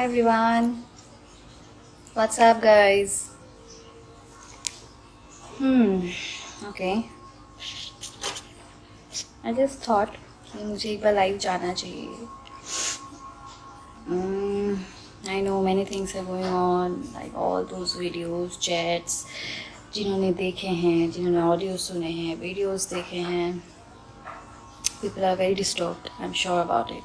Hi everyone, what's up guys? Okay. I just thought कि मुझे एक बार लाइव जाना चाहिए. I know many things are going on, like all those videos, chats, जिन्होंने देखे हैं, जिन्होंने ऑडियो सुने हैं, वीडियोस देखे हैं, people are very disturbed. I'm sure about it.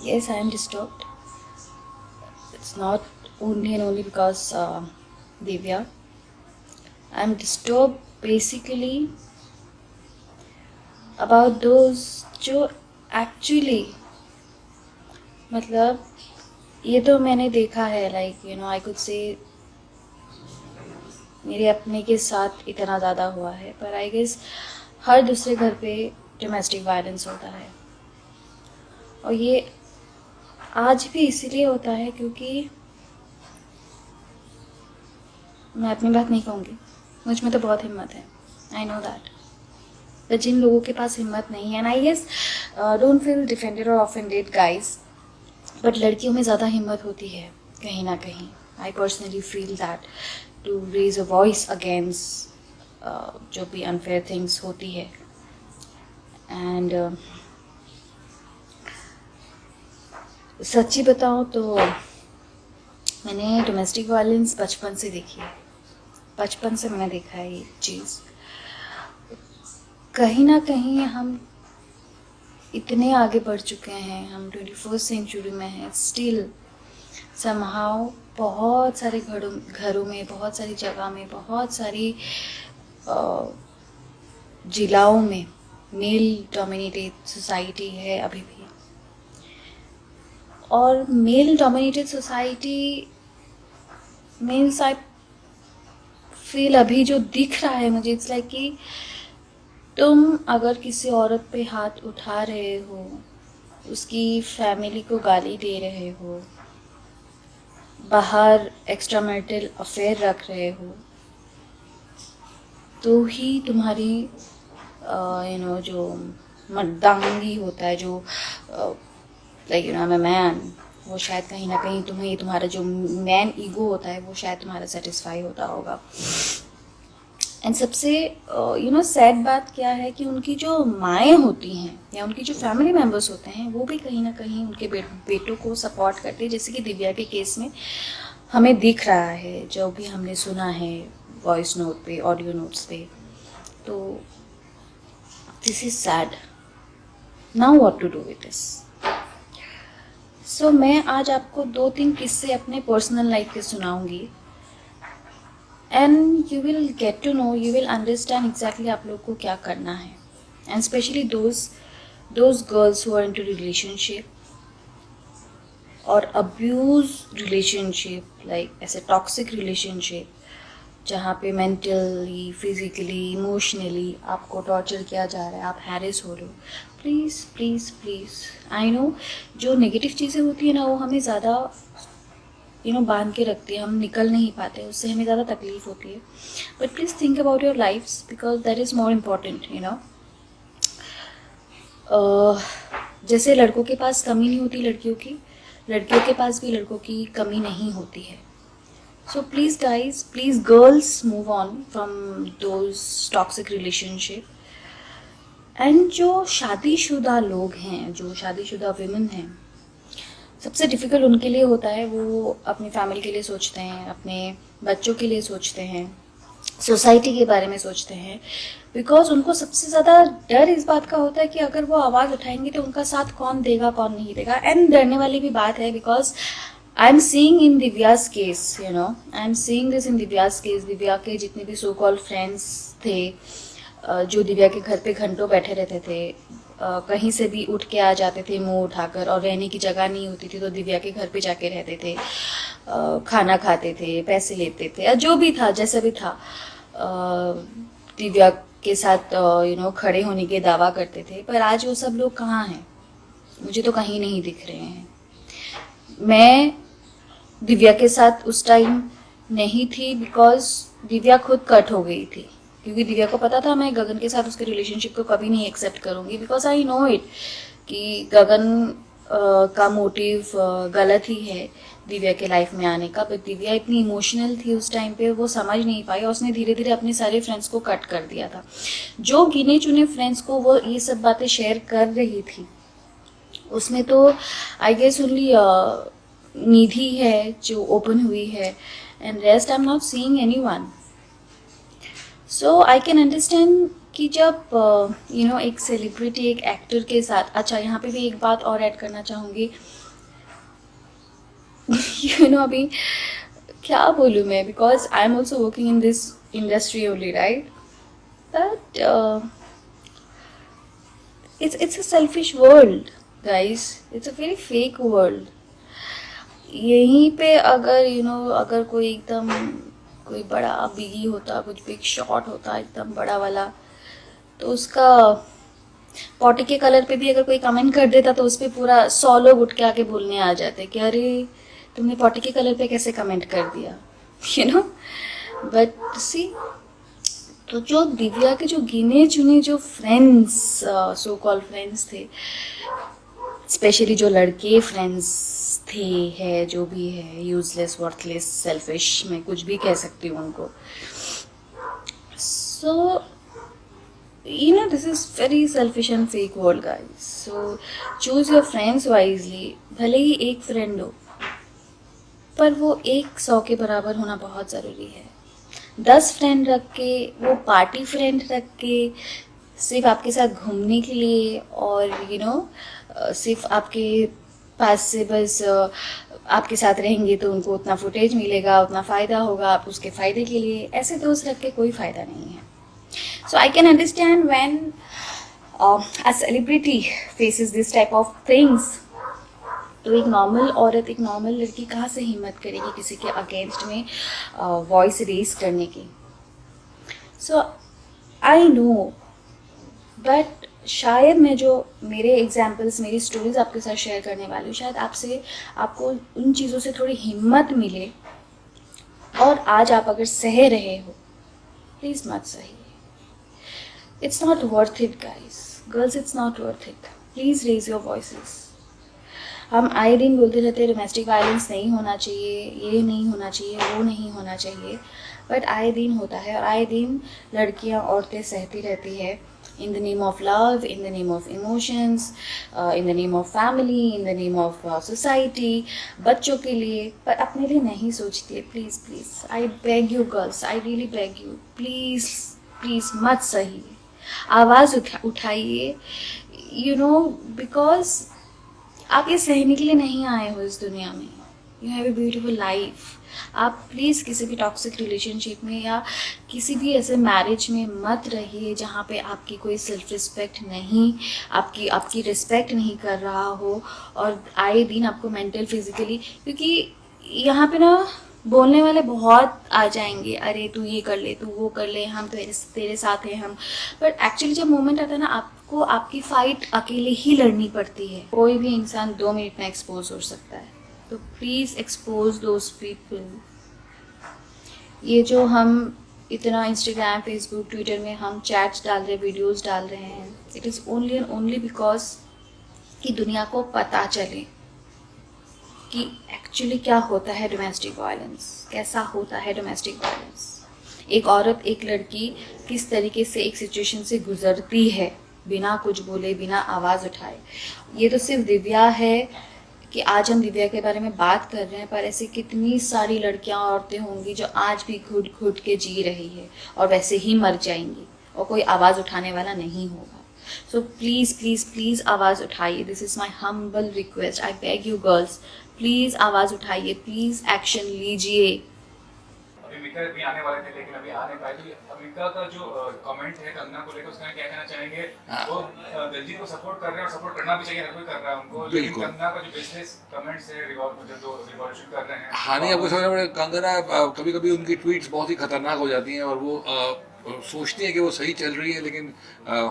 Yes, I am disturbed. It's not only and only because Divya. I'm disturbed basically about those जो actually मतलब ये तो मैंने देखा है, like you know I could say मेरे अपने के साथ इतना ज़्यादा हुआ है, पर आई गेस हर दूसरे घर पे डोमेस्टिक वायलेंस होता है. और ये आज भी इसीलिए होता है क्योंकि मैं अपनी बात नहीं कहूँगी, मुझ में तो बहुत हिम्मत है, आई नो दैट. पर जिन लोगों के पास हिम्मत नहीं है, and I guess don't feel defended और ऑफेंडेड गाइज, बट लड़कियों में ज़्यादा हिम्मत होती है कहीं ना कहीं. I personally feel that to raise a voice against जो भी अनफेयर थिंग्स होती है. एंड सच्ची बताऊँ तो मैंने डोमेस्टिक वायलेंस बचपन से देखी है. बचपन से मैंने देखा है ये चीज़. कहीं ना कहीं हम इतने आगे बढ़ चुके हैं, हम 21st सेंचुरी में हैं, स्टिल समहाउ बहुत सारे घरों में, बहुत सारी जगह में, बहुत सारी जिलाओं में मेल डोमिनेटेड सोसाइटी है अभी भी. और male dominated society means I feel अभी जो दिख रहा है मुझे, इट्स लाइक कि तुम अगर किसी औरत पे हाथ उठा रहे हो, उसकी फैमिली को गाली दे रहे हो, बाहर एक्स्ट्रा मैरिटल अफेयर रख रहे हो, तो ही तुम्हारी यू नो जो मर्दांगी होता है, जो like you know I am a man, वो शायद कहीं ना कहीं तुम्हें, तुम्हारा जो मैन ईगो होता है वो शायद तुम्हारा सेटिस्फाई होता होगा. एंड सबसे यू नो सैड बात क्या है कि उनकी जो माएँ होती हैं या उनकी जो फैमिली मेम्बर्स होते हैं वो भी कहीं ना कहीं उनके बेटों को सपोर्ट करते हैं. जैसे कि दिव्या के केस में हमें दिख रहा है, जो भी हमने सुना है वॉइस नोट पे, ऑडियो नोट्स पे. तो this is sad. Now what to do with this. So मैं आज आपको 2-3 किस्से अपने पर्सनल लाइफ के सुनाऊंगी, and you will get to know, you will understand exactly आप लोग को क्या करना है. And specially those girls who are into relationship और अब्यूज रिलेशनशिप, लाइक ऐसे टॉक्सिक रिलेशनशिप जहाँ पे मेंटली, फिजिकली, इमोशनली आपको टॉर्चर किया जा रहा है, आप हैरेस हो रहे हो. Please please please, I know जो नेगेटिव चीज़ें होती है ना वो हमें ज़्यादा यू नो बांध के रखती है, हम निकल नहीं पाते, उससे हमें ज़्यादा तकलीफ होती है. But please think about your lifes because that is more important you know. जैसे लड़कों के पास कमी नहीं होती लड़कियों की, लड़कियों के पास भी लड़कों की कमी नहीं होती है. So please guys, please girls move on from those toxic relationship. And जो शादीशुदा लोग हैं, जो शादीशुदा विमेन हैं, सबसे डिफ़िकल्ट उनके लिए होता है. वो अपनी फैमिली के लिए सोचते हैं, अपने बच्चों के लिए सोचते हैं, सोसाइटी के बारे में सोचते हैं, बिकॉज उनको सबसे ज़्यादा डर इस बात का होता है कि अगर वो आवाज़ उठाएंगे तो उनका साथ कौन देगा, कौन नहीं देगा. एंड डरने वाली भी बात है because I am seeing in Divya's case, you know I am seeing this in Divya's case. Divya के जितने भी सो कॉल्ड फ्रेंड्स थे, जो दिव्या के घर पे घंटों बैठे रहते थे, कहीं से भी उठ के आ जाते थे मुंह उठाकर, और रहने की जगह नहीं होती थी तो दिव्या के घर पे जाके रहते थे, खाना खाते थे, पैसे लेते थे, जो भी था, जैसा भी था, दिव्या के साथ यू नो खड़े होने के दावा करते थे. पर आज वो सब लोग कहाँ हैं? मुझे तो कहीं नहीं दिख रहे हैं. मैं दिव्या के साथ उस टाइम नहीं थी बिकॉज दिव्या खुद कट हो गई थी, क्योंकि दिव्या को पता था मैं गगन के साथ उसके रिलेशनशिप को कभी नहीं एक्सेप्ट करूँगी, बिकॉज आई नो इट कि गगन का मोटिव गलत ही है दिव्या के लाइफ में आने का, बट दिव्या इतनी इमोशनल थी उस टाइम पे, वो समझ नहीं पाई और उसने धीरे धीरे अपने सारे फ्रेंड्स को कट कर दिया था। जो गिने चुने फ्रेंड्स को वो ये सब बातें शेयर कर रही थी, उसमें तो आई गेस ओनली निधि है जो ओपन हुई है, and rest I am not seeing anyone. So I can understand कि जब एक सेलिब्रिटी एक एक्टर के साथ, अच्छा यहाँ पे भी एक बात और ऐड करना चाहूँगी अभी क्या बोलूँ मैं, because I am also working in this industry only, right, but it's a selfish world guys, it's a very fake world। यहीं पे अगर अगर कोई एकदम कोई बड़ा बिगी होता, कुछ बिग शॉट होता एकदम बड़ा वाला, तो उसका पॉटी के कलर पे भी अगर कोई कमेंट कर देता तो उस पर पूरा 100 लोग उठ के आके बोलने आ जाते कि अरे तुमने पॉटी के कलर पे कैसे कमेंट कर दिया, बट सी, तो जो दिव्या के जो गिने चुने जो फ्रेंड्स, सो कॉल फ्रेंड्स थे, स्पेशली जो लड़के फ्रेंड्स थे, है जो भी है, यूजलेस, वर्थलेस, सेल्फिश, मैं कुछ भी कह सकती हूँ उनको। सो this is very selfish and fake world guys, so choose your friends wisely। भले ही एक फ्रेंड हो, पर वो 100 के बराबर होना बहुत ज़रूरी है। 10 फ्रेंड रख के, वो पार्टी फ्रेंड रख के, सिर्फ आपके साथ घूमने के लिए, और सिर्फ आपके पास से बस आपके साथ रहेंगे तो उनको उतना फुटेज मिलेगा, उतना फ़ायदा होगा, आप उसके फ़ायदे के लिए, ऐसे दोस्त रख के कोई फ़ायदा नहीं है। So I can understand when a celebrity faces this type of things, तो एक नॉर्मल औरत, एक नॉर्मल लड़की कहाँ से हिम्मत करेगी किसी के अगेंस्ट में वॉइस रेज करने की। सो आई नो, बट शायद मैं जो मेरे एग्जाम्पल्स, मेरी स्टोरीज आपके साथ शेयर करने वाली हूँ, शायद आपको उन चीज़ों से थोड़ी हिम्मत मिले, और आज आप अगर सह रहे हो, प्लीज़ मत सहिए। It's not worth it guys, girls, it's not worth it. Please raise your voices. हम आए दिन बोलते रहते हैं डोमेस्टिक वायलेंस नहीं होना चाहिए, ये नहीं होना चाहिए, वो नहीं होना चाहिए, बट आए दिन होता है, और आए दिन लड़कियां, औरतें सहती रहती है, in the name of love, in the name of emotions, in the name of family, in the name of society, बच्चों के लिए, पर अपने लिए नहीं सोचती है। Please please, I beg you girls, I really beg you, please please मत सही, आवाज़ उठाइए, बिकॉज आप ये सहने के लिए नहीं आए हो इस दुनिया में। You have a beautiful life. आप प्लीज़ किसी भी टॉक्सिक रिलेशनशिप में या किसी भी ऐसे मैरिज में मत रहिए जहाँ पे आपकी कोई सेल्फ रिस्पेक्ट नहीं, आपकी रिस्पेक्ट नहीं कर रहा हो, और आए दिन आपको मेंटल फिजिकली, क्योंकि यहाँ पे ना बोलने वाले बहुत आ जाएंगे, अरे तू ये कर ले, तू वो कर ले, हम तेरे साथ हैं हम, बट एक्चुअली जब मोमेंट आता है ना, आपको आपकी फाइट अकेले ही लड़नी पड़ती है। कोई भी इंसान 2 मिनट में एक्सपोज हो सकता है, तो प्लीज़ एक्सपोज दोज पीपल। ये जो हम इतना इंस्टाग्राम, फेसबुक, ट्विटर में हम चैट्स डाल रहे हैं, वीडियोस डाल रहे हैं, it is only and only because कि दुनिया को पता चले कि एक्चुअली क्या होता है डोमेस्टिक वायलेंस, कैसा होता है डोमेस्टिक वायलेंस। एक औरत, एक लड़की किस तरीके से एक सिचुएशन से गुजरती है बिना कुछ बोले, बिना आवाज़ उठाए। ये तो सिर्फ दिव्या है कि आज हम दिव्या के बारे में बात कर रहे हैं, पर ऐसी कितनी सारी लड़कियां, औरतें होंगी जो आज भी घुट घुट के जी रही है और वैसे ही मर जाएंगी, और कोई आवाज़ उठाने वाला नहीं होगा। सो प्लीज़ प्लीज़ प्लीज़ आवाज़ उठाइए। This is my humble request, I beg you girls, please आवाज़ उठाइए, प्लीज़ एक्शन लीजिए। अभी मिका भी आने वाले थे लेकिन अभी आ नहीं पाए, तो मिका का जो कमेंट है कंगना को लेकर, उसका क्या कहना चाहेंगे? वो दिलजीत को सपोर्ट कर रहे हैं और सपोर्ट करना भी चाहिए, हर कोई कर रहा है उनको, लेकिन कंगना का जो बिजनेस कमेंट्स है रिवॉल्यूशन कर रहे हैं। हाँ नहीं, आपको समझना पड़ेगा, कंगना कभी कभी उनकी ट्वीट्स बहुत ही खतरनाक हो जाती हैं, और वो सोचती है कि वो सही चल रही है, लेकिन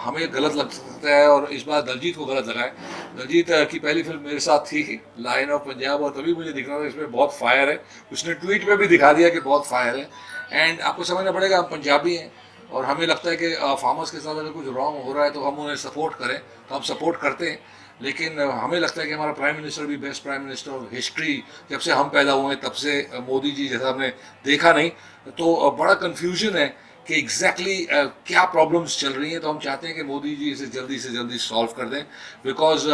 हमें गलत लग सकता है, और इस बार दलजीत को गलत लगा है। दलजीत की पहली फिल्म मेरे साथ थी, लाइन ऑफ पंजाब, और तभी मुझे दिख रहा था इसमें बहुत फायर है। उसने ट्वीट पे भी दिखा दिया कि बहुत फायर है। एंड आपको समझना पड़ेगा, हम पंजाबी हैं, और हमें लगता है कि फार्मर्स के साथ अगर कुछ रॉन्ग हो रहा है तो हम उन्हें सपोर्ट करें, तो हम सपोर्ट करते हैं। लेकिन हमें लगता है कि हमारा प्राइम मिनिस्टर भी बेस्ट प्राइम मिनिस्टर, और हिस्ट्री जब से हम पैदा हुए हैं तब से मोदी जी जैसा हमने देखा नहीं, तो बड़ा कन्फ्यूजन है कि एग्जैक्टली क्या प्रॉब्लम्स चल रही हैं। तो हम चाहते हैं कि मोदी जी इसे जल्दी से जल्दी सॉल्व कर दें, बिकॉज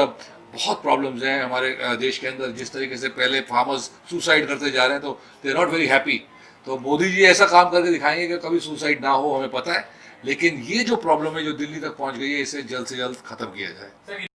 बहुत प्रॉब्लम्स हैं हमारे देश के अंदर। जिस तरीके से पहले फार्मर्स सुसाइड करते जा रहे हैं तो they are not very happy. तो मोदी जी ऐसा काम करके दिखाएंगे कि कभी सुसाइड ना हो, हमें पता है। लेकिन ये जो प्रॉब्लम है जो दिल्ली तक पहुंच गई है, इसे जल्द से जल्द खत्म किया जाए।